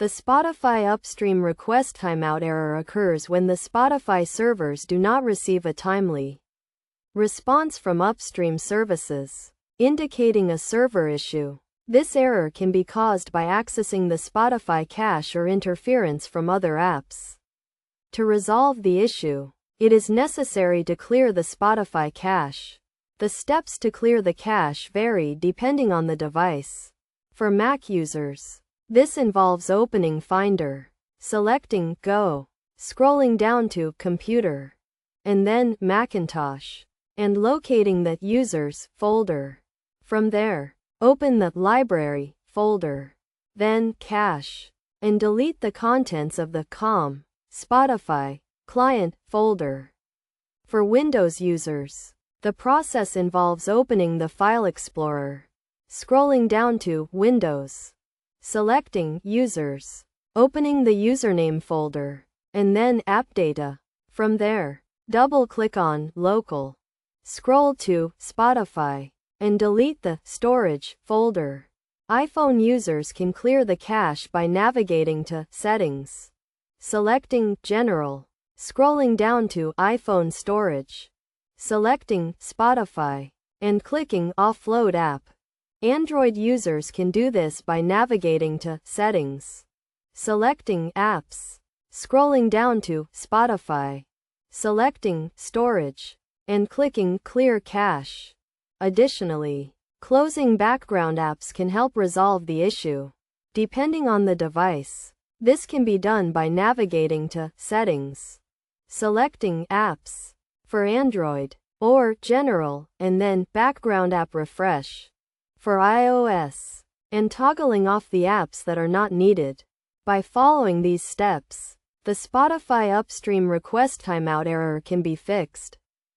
The Spotify Upstream request timeout error occurs when the Spotify servers do not receive a timely response from Upstream services, indicating a server issue. This error can be caused by accessing the Spotify cache or interference from other apps. To resolve the issue, it is necessary to clear the Spotify cache. The steps to clear the cache vary depending on the device. For Mac users, this involves opening Finder, selecting Go, scrolling down to Computer, and then Macintosh, and locating the Users folder. From there, open the Library folder, then Cache, and delete the contents of the Spotify client folder. For Windows users, the process involves opening the File Explorer, scrolling down to Windows, selecting Users, opening the Username folder, and then App Data. From there, double-click on Local, scroll to Spotify, and delete the Storage folder. iPhone users can clear the cache by navigating to Settings, selecting General, scrolling down to iPhone Storage, selecting Spotify, and clicking Offload App. Android users can do this by navigating to Settings, selecting Apps, scrolling down to Spotify, selecting Storage, and clicking Clear Cache. Additionally, closing background apps can help resolve the issue. Depending on the device, this can be done by navigating to Settings, selecting Apps for Android, or General, and then Background App Refresh for iOS, and toggling off the apps that are not needed. By following these steps, the Spotify Upstream request timeout error can be fixed.